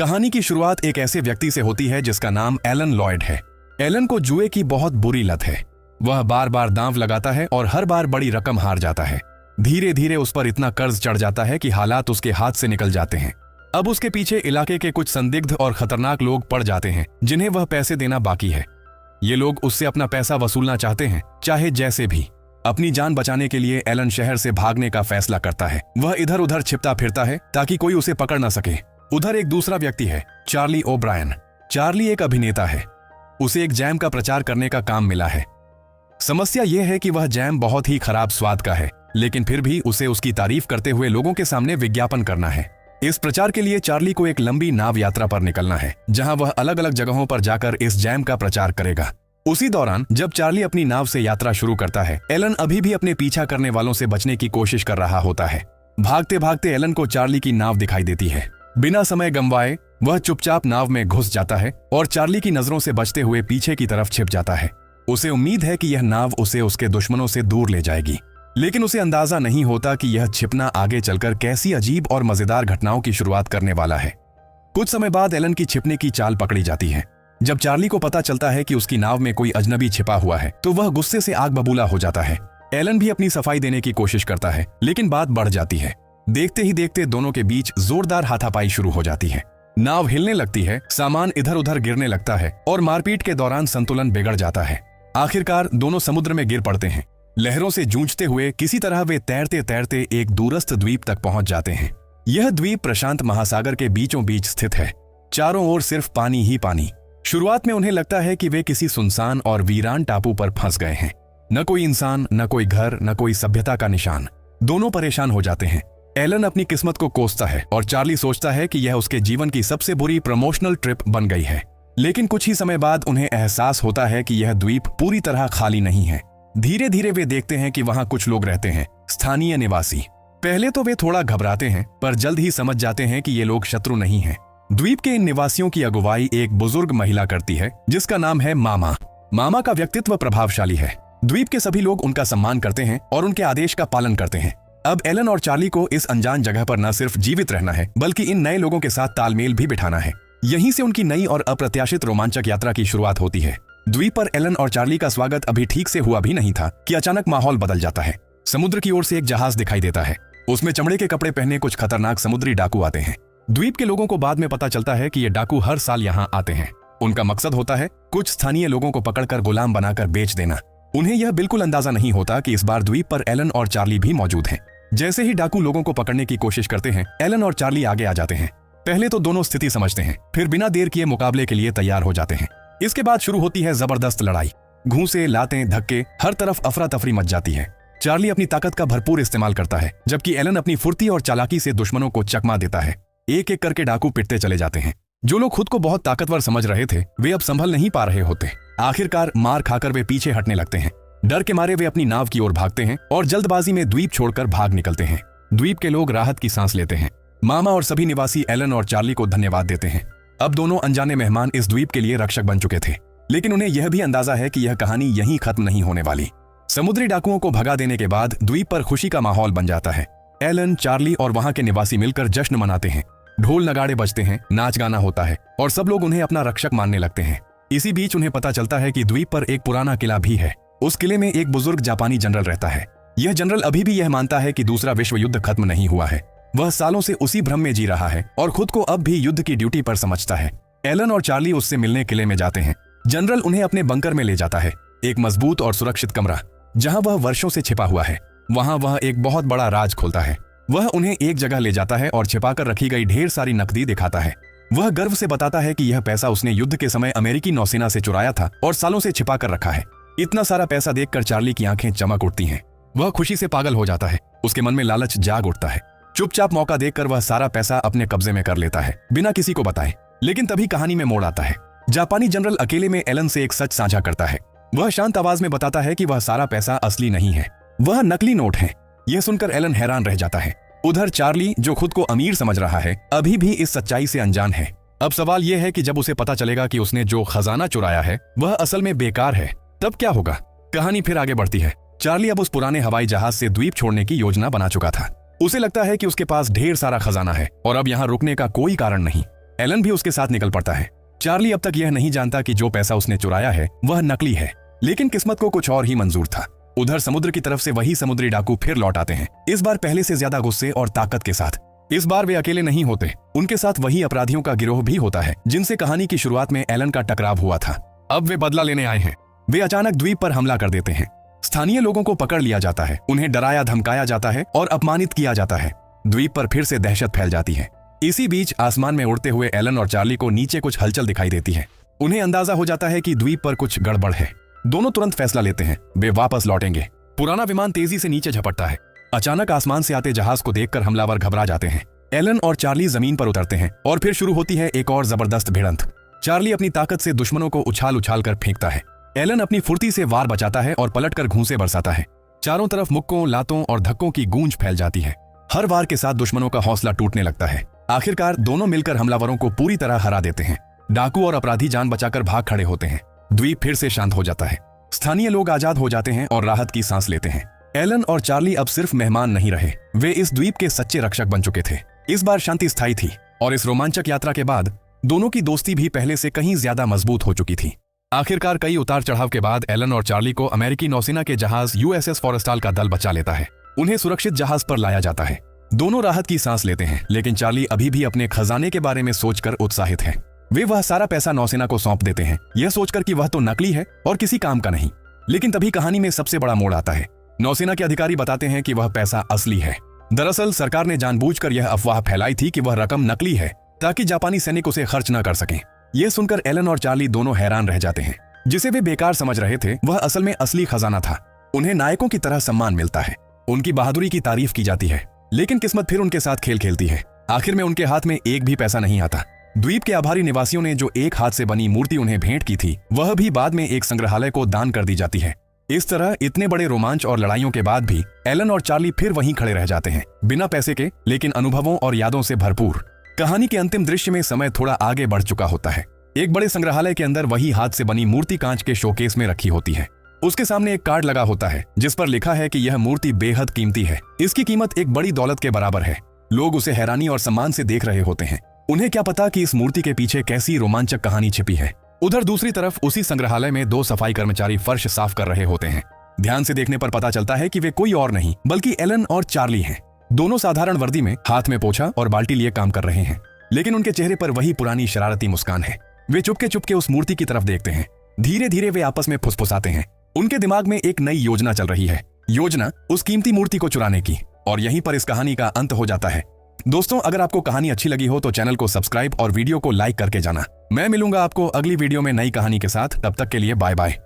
कहानी की शुरुआत एक ऐसे व्यक्ति से होती है जिसका नाम एलन लॉयड है। एलन को जुए की बहुत बुरी लत है। वह बार बार दांव लगाता है और हर बार बड़ी रकम हार जाता है। धीरे धीरे उस पर इतना कर्ज चढ़ जाता है कि हालात उसके हाथ से निकल जाते हैं। अब उसके पीछे इलाके के कुछ संदिग्ध और खतरनाक लोग पड़ जाते हैं जिन्हें वह पैसे देना बाकी है। ये लोग उससे अपना पैसा वसूलना चाहते हैं, चाहे जैसे भी। अपनी जान बचाने के लिए एलन शहर से भागने का फैसला करता है। वह इधर उधर छिपता फिरता है ताकि कोई उसे पकड़ न सके। उधर एक दूसरा व्यक्ति है, चार्ली ओब्रायन। चार्ली एक अभिनेता है। उसे एक जैम का प्रचार करने का काम मिला है। समस्या यह है कि वह जैम बहुत ही खराब स्वाद का है, लेकिन फिर भी उसे उसकी तारीफ करते हुए लोगों के सामने विज्ञापन करना है। इस प्रचार के लिए चार्ली को एक लंबी नाव यात्रा पर निकलना है, जहां वह अलग अलग जगहों पर जाकर इस जैम का प्रचार करेगा। उसी दौरान जब चार्ली अपनी नाव से यात्रा शुरू करता है, एलन अभी भी अपने पीछा करने वालों से बचने की कोशिश कर रहा होता है। भागते भागते एलन को चार्ली की नाव दिखाई देती है। बिना समय गंवाए वह चुपचाप नाव में घुस जाता है और चार्ली की नजरों से बचते हुए पीछे की तरफ छिप जाता है। उसे उम्मीद है कि यह नाव उसे उसके दुश्मनों से दूर ले जाएगी, लेकिन उसे अंदाजा नहीं होता कि यह छिपना आगे चलकर कैसी अजीब और मजेदार घटनाओं की शुरुआत करने वाला है। कुछ समय बाद एलन की छिपने की चाल पकड़ी जाती है। जब चार्ली को पता चलता है कि उसकी नाव में कोई अजनबी छिपा हुआ है, तो वह गुस्से से आग बबूला हो जाता है। एलन भी अपनी सफाई देने की कोशिश करता है, लेकिन बात बढ़ जाती है। देखते ही देखते दोनों के बीच जोरदार हाथापाई शुरू हो जाती है। नाव हिलने लगती है, सामान इधर उधर गिरने लगता है और मारपीट के दौरान संतुलन बिगड़ जाता है। आखिरकार दोनों समुद्र में गिर पड़ते हैं। लहरों से जूझते हुए किसी तरह वे तैरते तैरते एक दूरस्थ द्वीप तक पहुंच जाते हैं। यह द्वीप प्रशांत महासागर के बीचों बीच स्थित है। चारों ओर सिर्फ पानी ही पानी। शुरुआत में उन्हें लगता है कि वे किसी सुनसान और वीरान टापू पर फंस गए हैं। न कोई इंसान, न कोई घर, न कोई सभ्यता का निशान। दोनों परेशान हो जाते हैं। एलन अपनी किस्मत को कोसता है और चार्ली सोचता है कि यह उसके जीवन की सबसे बुरी प्रमोशनल ट्रिप बन गई है। लेकिन कुछ ही समय बाद उन्हें एहसास होता है कि यह द्वीप पूरी तरह खाली नहीं है। धीरे धीरे वे देखते हैं कि वहां कुछ लोग रहते हैं, स्थानीय निवासी। पहले तो वे थोड़ा घबराते हैं, पर जल्द ही समझ जाते हैं कि ये लोग शत्रु नहीं हैं। द्वीप के इन निवासियों की अगुवाई एक बुजुर्ग महिला करती है जिसका नाम है मामा। मामा का व्यक्तित्व प्रभावशाली है। द्वीप के सभी लोग उनका सम्मान करते हैं और उनके आदेश का पालन करते हैं। अब एलन और चार्ली को इस अनजान जगह पर न सिर्फ जीवित रहना है, बल्कि इन नए लोगों के साथ तालमेल भी बिठाना है। यहीं से उनकी नई और अप्रत्याशित रोमांचक यात्रा की शुरुआत होती है। द्वीप पर एलन और चार्ली का स्वागत अभी ठीक से हुआ भी नहीं था कि अचानक माहौल बदल जाता है। समुद्र की ओर से एक जहाज दिखाई देता है। उसमें चमड़े के कपड़े पहने कुछ खतरनाक समुद्री डाकू आते हैं। द्वीप के लोगों को बाद में पता चलता है कि ये डाकू हर साल यहाँ आते हैं। उनका मकसद होता है कुछ स्थानीय लोगों को पकड़कर गुलाम बनाकर बेच देना। उन्हें यह बिल्कुल अंदाजा नहीं होता कि इस बार द्वीप पर एलन और चार्ली भी मौजूद हैं। जैसे ही डाकू लोगों को पकड़ने की कोशिश करते हैं, एलन और चार्ली आगे आ जाते हैं। पहले तो दोनों स्थिति समझते हैं, फिर बिना देर किए मुकाबले के लिए तैयार हो जाते हैं। इसके बाद शुरू होती है जबरदस्त लड़ाई। घूंसे, लातें, धक्के, हर तरफ अफरा तफरी मच जाती है। चार्ली अपनी ताकत का भरपूर इस्तेमाल करता है, जबकि एलन अपनी फुर्ती और चालाकी से दुश्मनों को चकमा देता है। एक एक करके डाकू पिटते चले जाते हैं। जो लोग खुद को बहुत ताकतवर समझ रहे थे, वे अब संभल नहीं पा रहे होते। आखिरकार मार खाकर वे पीछे हटने लगते हैं। डर के मारे वे अपनी नाव की ओर भागते हैं और जल्दबाजी में द्वीप छोड़कर भाग निकलते हैं। द्वीप के लोग राहत की सांस लेते हैं। मामा और सभी निवासी एलन और चार्ली को धन्यवाद देते हैं। अब दोनों अनजाने मेहमान इस द्वीप के लिए रक्षक बन चुके थे, लेकिन उन्हें यह भी अंदाजा है कि यह कहानी यहीं खत्म नहीं होने वाली। समुद्री डाकुओं को भगा देने के बाद द्वीप पर खुशी का माहौल बन जाता है। एलन, चार्ली और वहां के निवासी मिलकर जश्न मनाते हैं। ढोल नगाड़े बजते हैं, नाच गाना होता है और सब लोग उन्हें अपना रक्षक मानने लगते हैं। इसी बीच उन्हें पता चलता है कि द्वीप पर एक पुराना किला भी है। उस किले में एक बुजुर्ग जापानी जनरल रहता है। यह जनरल अभी भी यह मानता है कि दूसरा विश्व युद्ध खत्म नहीं हुआ है। वह सालों से उसी भ्रम में जी रहा है और खुद को अब भी युद्ध की ड्यूटी पर समझता है। एलन और चार्ली उससे मिलने किले में जाते हैं। जनरल उन्हें अपने बंकर में ले जाता है, एक मजबूत और सुरक्षित कमरा जहां वह वर्षों से छिपा हुआ है। वहां वह एक बहुत बड़ा राज खोलता है। वह उन्हें एक जगह ले जाता है और छिपाकर रखी गई ढेर सारी नकदी दिखाता है। वह गर्व से बताता है कि यह पैसा उसने युद्ध के समय अमेरिकी नौसेना से चुराया था और सालों से छिपा कर रखा है। इतना सारा पैसा देखकर चार्ली की आंखें चमक उठती हैं। वह खुशी से पागल हो जाता है। उसके मन में लालच जाग उठता है। चुपचाप मौका देखकर वह सारा पैसा अपने कब्जे में कर लेता है, बिना किसी को बताए। लेकिन तभी कहानी में मोड़ आता है। जापानी जनरल अकेले में एलन से एक सच साझा करता है। वह शांत आवाज में बताता है कि वह सारा पैसा असली नहीं है, वह नकली नोट है। यह सुनकर एलन हैरान रह जाता है। उधर चार्ली, जो खुद को अमीर समझ रहा है, अभी भी इस सच्चाई से अनजान है। अब सवाल यह है कि जब उसे पता चलेगा कि उसने जो खजाना चुराया है वह असल में बेकार है, तब क्या होगा। कहानी फिर आगे बढ़ती है। चार्ली अब उस पुराने हवाई जहाज से द्वीप छोड़ने की योजना बना चुका था। उसे लगता है कि उसके पास ढेर सारा खजाना है और अब यहाँ रुकने का कोई कारण नहीं। एलन भी उसके साथ निकल पड़ता है। चार्ली अब तक यह नहीं जानता कि जो पैसा उसने चुराया है वह नकली है, लेकिन किस्मत को कुछ और ही मंजूर था। उधर समुद्र की तरफ से वही समुद्री डाकू फिर लौट आते हैं, इस बार पहले से ज्यादा गुस्से और ताकत के साथ। इस बार वे अकेले नहीं होते, उनके साथ वही अपराधियों का गिरोह भी होता है जिनसे कहानी की शुरुआत में एलन का टकराव हुआ था। अब वे बदला लेने आए हैं। वे अचानक द्वीप पर हमला कर देते हैं। स्थानीय लोगों को पकड़ लिया जाता है, उन्हें डराया धमकाया जाता है और अपमानित किया जाता है। द्वीप पर फिर से दहशत फैल जाती है। इसी बीच आसमान में उड़ते हुए एलन और चार्ली को नीचे कुछ हलचल दिखाई देती है। उन्हें अंदाजा हो जाता है कि द्वीप पर कुछ गड़बड़ है। दोनों तुरंत फैसला लेते हैं, वे वापस लौटेंगे। पुराना विमान तेजी से नीचे झपटता है। अचानक आसमान से आते जहाज को देखकर हमलावर घबरा जाते हैं। एलन और चार्ली जमीन पर उतरते हैं और फिर शुरू होती है एक और जबरदस्त भिड़ंत। चार्ली अपनी ताकत से दुश्मनों को उछाल उछाल कर फेंकता है। एलन अपनी फुर्ती से वार बचाता है और पलटकर घूंसे बरसाता है। चारों तरफ मुक्कों, लातों और धक्कों की गूंज फैल जाती है। हर वार के साथ दुश्मनों का हौसला टूटने लगता है। आखिरकार दोनों मिलकर हमलावरों को पूरी तरह हरा देते हैं। डाकू और अपराधी जान बचाकर भाग खड़े होते हैं। द्वीप फिर से शांत हो जाता है। स्थानीय लोग आजाद हो जाते हैं और राहत की सांस लेते हैं। एलन और चार्ली अब सिर्फ मेहमान नहीं रहे, वे इस द्वीप के सच्चे रक्षक बन चुके थे। इस बार शांति स्थायी थी और इस रोमांचक यात्रा के बाद दोनों की दोस्ती भी पहले से कहीं ज्यादा मजबूत हो चुकी थी। आखिरकार कई उतार चढ़ाव के बाद एलन और चार्ली को अमेरिकी नौसेना के जहाज USS फॉरेस्टाल का दल बचा लेता है। उन्हें सुरक्षित जहाज पर लाया जाता है। दोनों राहत की सांस लेते हैं, लेकिन चार्ली अभी भी अपने खजाने के बारे में सोचकर उत्साहित है। वे वह सारा पैसा नौसेना को सौंप देते हैं, यह सोचकर कि वह तो नकली है और किसी काम का नहीं। लेकिन तभी कहानी में सबसे बड़ा मोड़ आता है। नौसेना के अधिकारी बताते हैं कि वह पैसा असली है। दरअसल सरकार ने जानबूझकर यह अफवाह फैलाई थी कि वह रकम नकली है ताकि जापानी सैनिक उसे खर्च न कर सकें। यह सुनकर एलन और चार्ली दोनों हैरान रह जाते हैं। जिसे वे बेकार समझ रहे थे वह असल में असली खजाना था। उन्हें नायकों की तरह सम्मान मिलता है, उनकी बहादुरी की तारीफ की जाती है। लेकिन किस्मत फिर उनके साथ खेल खेलती है। आखिर में उनके हाथ में एक भी पैसा नहीं आता। द्वीप के आभारी निवासियों ने जो एक हाथ से बनी मूर्ति उन्हें भेंट की थी वह भी बाद में एक संग्रहालय को दान कर दी जाती है। इस तरह इतने बड़े रोमांच और लड़ाइयों के बाद भी एलन और चार्ली फिर वहीं खड़े रह जाते हैं, बिना पैसे के लेकिन अनुभवों और यादों से भरपूर। कहानी के अंतिम दृश्य में समय थोड़ा आगे बढ़ चुका होता है। एक बड़े संग्रहालय के अंदर वही हाथ से बनी मूर्ति कांच के शोकेस में रखी होती है। उसके सामने एक कार्ड लगा होता है जिस पर लिखा है कि यह मूर्ति बेहद कीमती है, इसकी कीमत एक बड़ी दौलत के बराबर है। लोग उसे हैरानी और सम्मान से देख रहे होते हैं। उन्हें क्या पता कि इस मूर्ति के पीछे कैसी रोमांचक कहानी छिपी है। उधर दूसरी तरफ उसी संग्रहालय में दो सफाई कर्मचारी फर्श साफ कर रहे होते हैं। ध्यान से देखने पर पता चलता है कि वे कोई और नहीं बल्कि एलन और चार्ली हैं। दोनों साधारण वर्दी में हाथ में पोछा और बाल्टी लिए काम कर रहे हैं, लेकिन उनके चेहरे पर वही पुरानी शरारती मुस्कान है। वे चुपके चुपके उस मूर्ति की तरफ देखते हैं। धीरे धीरे वे आपस में फुसफुसाते हैं। उनके दिमाग में एक नई योजना चल रही है, योजना उस कीमती मूर्ति को चुराने की। और यहीं पर इस कहानी का अंत हो जाता है। दोस्तों, अगर आपको कहानी अच्छी लगी हो तो चैनल को सब्सक्राइब और वीडियो को लाइक करके जाना। मैं मिलूंगा आपको अगली वीडियो में नई कहानी के साथ। तब तक के लिए बाय बाय।